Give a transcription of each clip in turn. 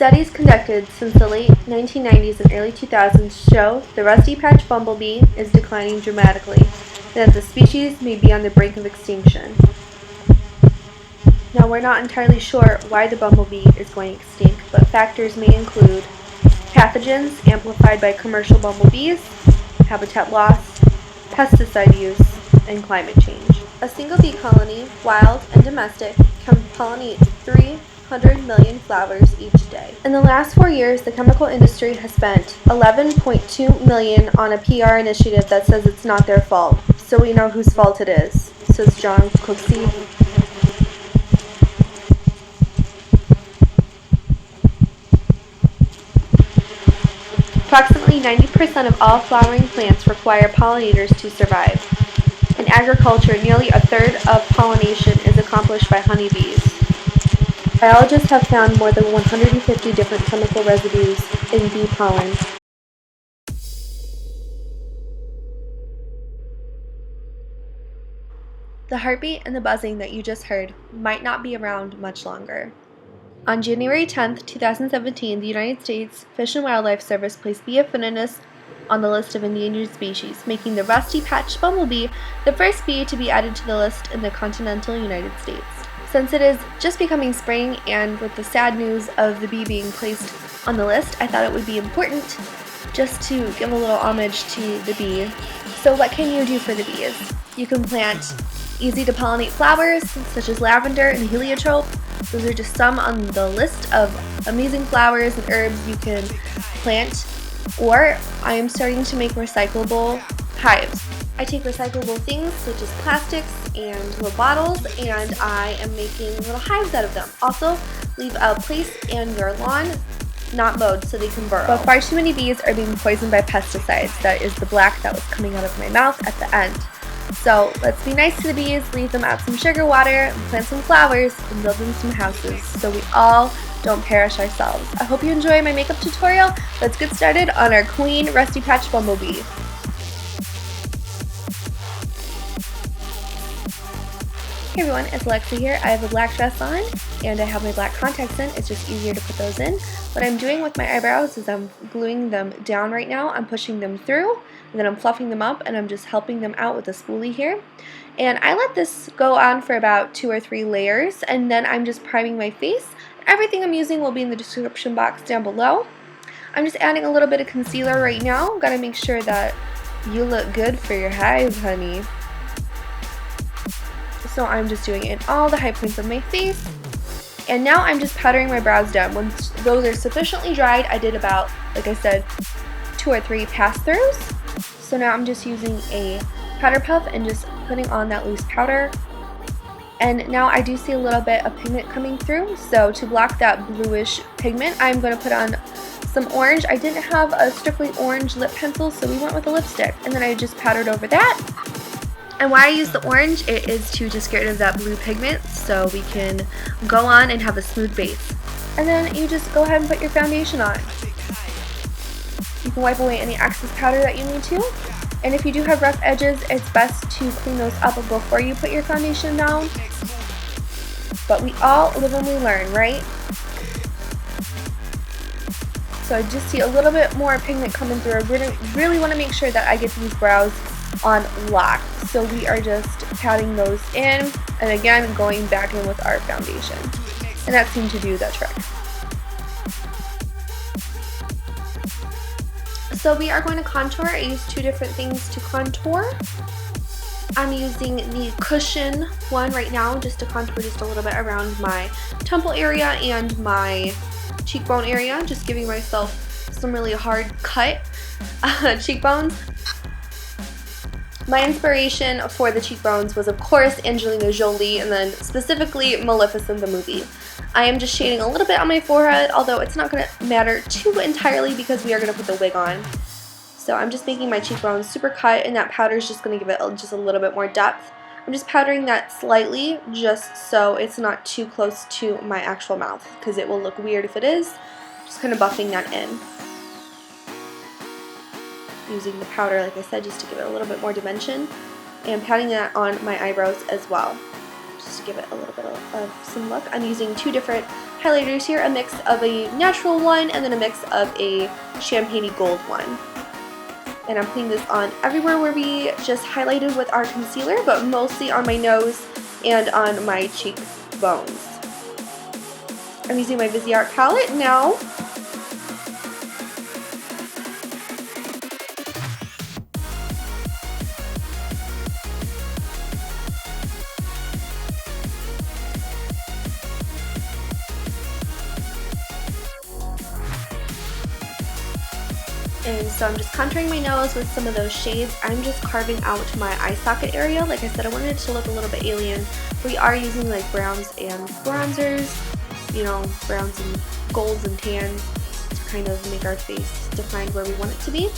Studies conducted since the late 1990s and early 2000s show the rusty patch bumblebee is declining dramatically, and that the species may be on the brink of extinction. Now, we're not entirely sure why the bumblebee is going extinct, but factors may include pathogens amplified by commercial bumblebees, habitat loss, pesticide use, and climate change. A single bee colony, wild and domestic, can pollinate 300 million flowers each day. In the last 4 years, the chemical industry has spent $11.2 million on a PR initiative that says it's not their fault. So we know whose fault it is, says JoAnn. Approximately 90% of all flowering plants require pollinators to survive. In agriculture, nearly a third of pollination is accomplished by honeybees. Biologists have found more than 150 different chemical residues in bee pollen. The heartbeat and the buzzing that you just heard might not be around much longer. On January 10, 2017, the United States Fish and Wildlife Service placed bee affinitas on the list of endangered species, making the rusty-patched bumblebee the first bee to be added to the list in the continental United States. Since it is just becoming spring, and with the sad news of the bee being placed on the list, I thought it would be important just to give a little homage to the bee. So what can you do for the bees? You can plant easy to pollinate flowers such as lavender and heliotrope. Those are just some on the list of amazing flowers and herbs you can plant. Or I am starting to make recyclable hives. I take recyclable things such as plastics and little bottles, and I am making little hives out of them. Also, leave a place in your lawn not mowed so they can burrow. But far too many bees are being poisoned by pesticides. That is the black that was coming out of my mouth at the end. So let's be nice to the bees, leave them out some sugar water, and plant some flowers, and build them some houses so we all don't perish ourselves. I hope you enjoy my makeup tutorial. Let's get started on our Queen Rusty Patch Bumblebee. Hey everyone, it's Leche here. I have a black dress on and I have my black contacts in. It's just easier to put those in. What I'm doing with my eyebrows is I'm gluing them down right now. I'm pushing them through and then I'm fluffing them up and I'm just helping them out with a spoolie here. And I let this go on for about 2 or 3 layers, and then I'm just priming my face. Everything I'm using will be in the description box down below. I'm just adding a little bit of concealer right now. Gotta make sure that you look good for your hive, honey. So I'm just doing it in all the high points of my face. And now I'm just powdering my brows down. Once those are sufficiently dried, I did about, like I said, 2 or 3 pass-throughs. So now I'm just using a powder puff and just putting on that loose powder. And now I do see a little bit of pigment coming through. So to block that bluish pigment, I'm going to put on some orange. I didn't have a strictly orange lip pencil, so we went with a lipstick. And then I just powdered over that. And why I use the orange, it is to just get rid of that blue pigment so we can go on and have a smooth base. And then you just go ahead and put your foundation on. You can wipe away any excess powder that you need to. And if you do have rough edges, it's best to clean those up before you put your foundation down. But we all live and we learn, right? So I just see a little bit more pigment coming through. I really want to make sure that I get these brows on lock. So we are just patting those in, and again going back in with our foundation. And that seemed to do the trick. So we are going to contour. I use 2 different things to contour. I'm using the cushion one right now just to contour just a little bit around my temple area and my cheekbone area, just giving myself some really hard cut cheekbones. My inspiration for the cheekbones was, of course, Angelina Jolie, and then specifically Maleficent the movie. I am just shading a little bit on my forehead, although it's not going to matter too entirely because we are going to put the wig on. So I'm just making my cheekbones super cut, and that powder is just going to give it just a little bit more depth. I'm just powdering that slightly just so it's not too close to my actual mouth, because it will look weird if it is. Just kind of buffing that in. Using the powder, like I said, just to give it a little bit more dimension, and patting that on my eyebrows as well, just to give it a little bit of some look. I'm using 2 different highlighters here, a mix of a natural one and then a mix of a champagne gold one. And I'm putting this on everywhere where we just highlighted with our concealer, but mostly on my nose and on my cheekbones. I'm using my Viseart palette now. And so I'm just contouring my nose with some of those shades. I'm just carving out my eye socket area. Like I said, I wanted it to look a little bit alien. We are using like browns and bronzers, you know, browns and golds and tans to kind of make our face define where we want it to be.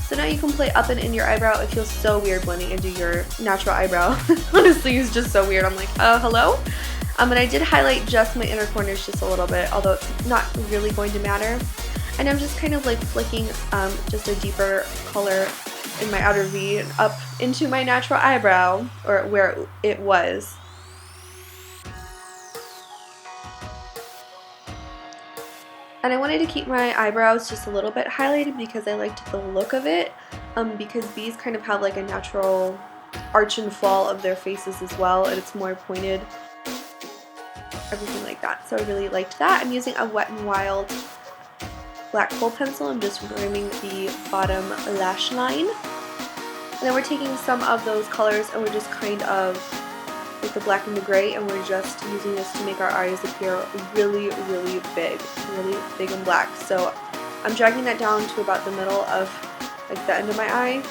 So now you can play up and in your eyebrow. It feels so weird blending into your natural eyebrow. Honestly, it's just so weird. I'm like, hello? And I did highlight just my inner corners just a little bit, although it's not really going to matter. And I'm just kind of like flicking just a deeper color in my outer V and up into my natural eyebrow, or where it was. And I wanted to keep my eyebrows just a little bit highlighted because I liked the look of it, because these kind of have like a natural arch and fall of their faces as well, and it's more pointed, everything like that. So I really liked that. I'm using a Wet n Wild black Kohl pencil. I'm just rimming the bottom lash line. And then we're taking some of those colors and we're just kind of with the black and the gray, and we're just using this to make our eyes appear really, really big and black. So I'm dragging that down to about the middle of like the end of my eye.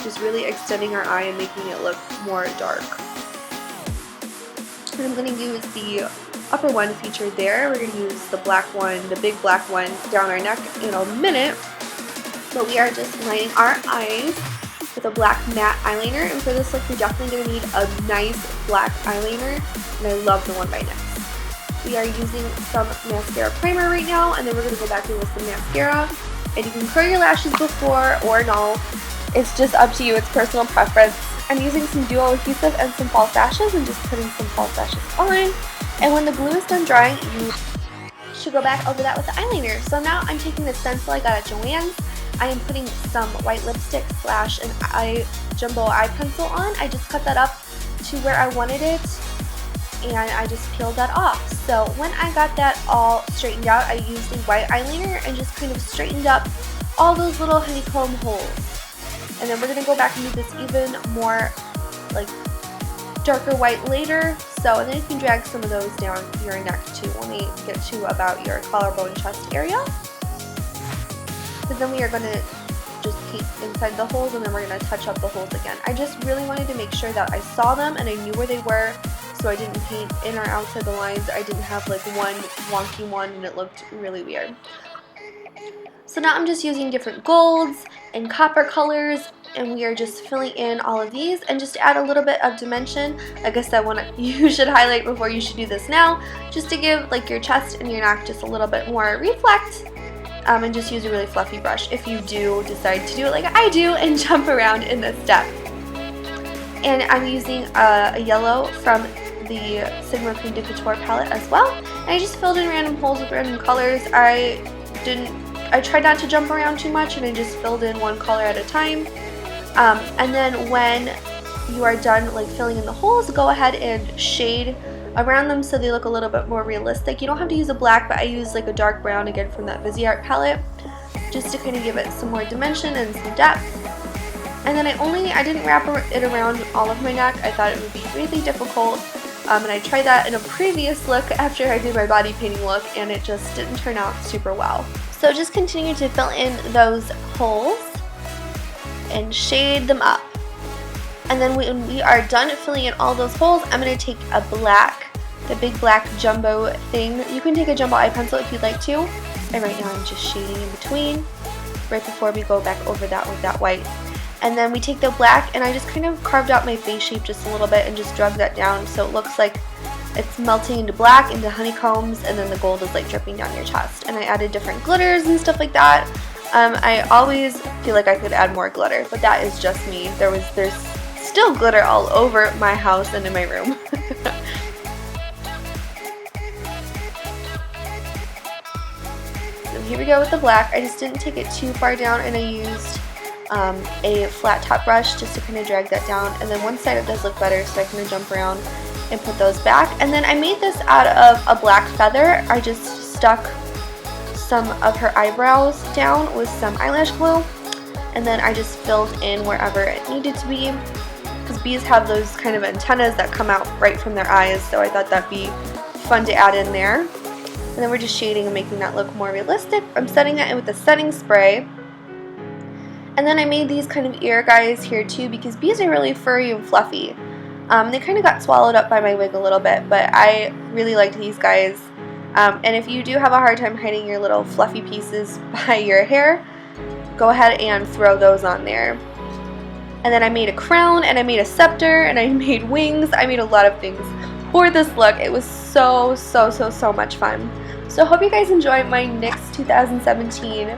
Just really extending our eye and making it look more dark. And I'm going to use the upper one featured there. We're going to use the black one, the big black one, down our neck in a minute. But we are just lining our eyes with a black matte eyeliner. And for this look, we're definitely going to need a nice black eyeliner. And I love the one by NYX. We are using some mascara primer right now, and then we're going to go back in with some mascara. And you can curl your lashes before or no. It's just up to you. It's personal preference. I'm using some duo adhesive and some false lashes and just putting some false lashes on. And when the glue is done drying, you should go back over that with the eyeliner. So now I'm taking the stencil I got at JoAnn's. I am putting some white lipstick slash an jumbo eye pencil on. I just cut that up to where I wanted it, and I just peeled that off. So when I got that all straightened out, I used the white eyeliner and just kind of straightened up all those little honeycomb holes. And then we're going to go back and do this even more like darker white later. So, and then you can drag some of those down your neck too when we get to about your collarbone chest area. But then we are going to just paint inside the holes, and then we're going to touch up the holes again. I just really wanted to make sure that I saw them and I knew where they were, so I didn't paint in or outside the lines. I didn't have like one wonky one and it looked really weird. So now I'm just using different golds and copper colors, and we are just filling in all of these. And just to add a little bit of dimension, like I said, you should highlight before you should do this now, just to give like your chest and your neck just a little bit more reflect. And just use a really fluffy brush if you do decide to do it like I do and jump around in this step. And I'm using a yellow from the Sigma Cream de Couture palette as well. And I just filled in random holes with random colors. I tried not to jump around too much, and I just filled in one color at a time. And then when you are done like filling in the holes, go ahead and shade around them so they look a little bit more realistic. You don't have to use a black, but I use like a dark brown again from that Viseart palette just to kind of give it some more dimension and some depth. And then I didn't wrap it around all of my neck. I thought it would be really difficult, and I tried that in a previous look after I did my body painting look, and it just didn't turn out super well. So just continue to fill in those holes and shade them up. And then when we are done filling in all those holes, I'm going to take a black, the big black jumbo thing. You can take a jumbo eye pencil if you'd like to. And right now I'm just shading in between right before we go back over that with that white. And then we take the black, and I just kind of carved out my face shape just a little bit and just drug that down so it looks like it's melting into black, into honeycombs, and then the gold is like dripping down your chest. And I added different glitters and stuff like that. I always feel like I could add more glitter, but that is just me. There's still glitter all over my house and in my room. here we go with the black. I just didn't take it too far down, and I used a flat top brush just to kind of drag that down. And then one side it does look better, so I kind of jump around and put those back. And then I made this out of a black feather. I just stuck some of her eyebrows down with some eyelash glue, and then I just filled in wherever it needed to be, because bees have those kind of antennas that come out right from their eyes, so I thought that'd be fun to add in there. And then we're just shading and making that look more realistic. I'm setting that in with the setting spray. And then I made these kind of ear guys here too, because bees are really furry and fluffy. They kind of got swallowed up by my wig a little bit, but I really liked these guys. And if you do have a hard time hiding your little fluffy pieces by your hair, go ahead and throw those on there. And then I made a crown, and I made a scepter, and I made wings. I made a lot of things for this look. It was so much fun. So I hope you guys enjoyed my NYX 2017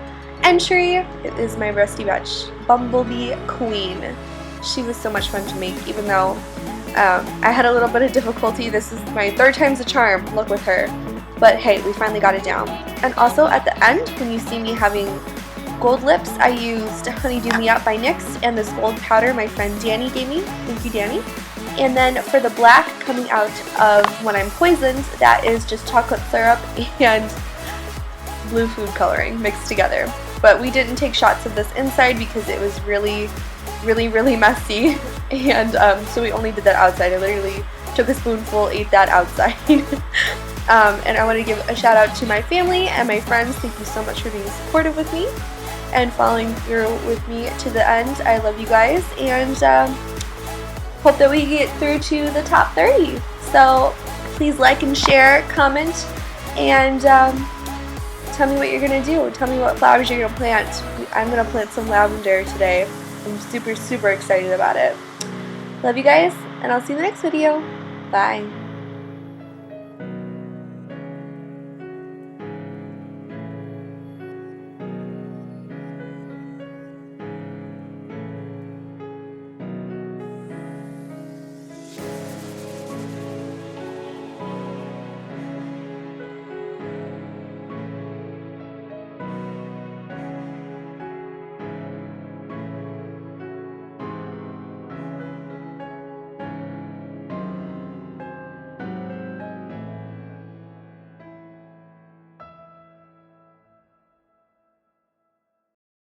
entry. It is my Rusty Batch Bumblebee Queen. She was so much fun to make, even though I had a little bit of difficulty. This is my 3rd time's a charm look with her. But hey, we finally got it down. And also at the end, when you see me having gold lips, I used Honeydew Me Up by NYX and this gold powder my friend Danny gave me. Thank you, Danny. And then for the black coming out of When I'm Poisoned, that is just chocolate syrup and blue food coloring mixed together. But we didn't take shots of this inside because it was really messy, and so we only did that outside. I literally took a spoonful, ate that outside. And I want to give a shout out to my family and my friends. Thank you so much for being supportive with me and following through with me to the end. I love you guys, and hope that we get through to the top 30. So please like and share, comment, and tell me what you're going to do. Tell me what flowers you're going to plant. I'm going to plant some lavender today. I'm super excited about it. Love you guys, and I'll see you in the next video. Bye.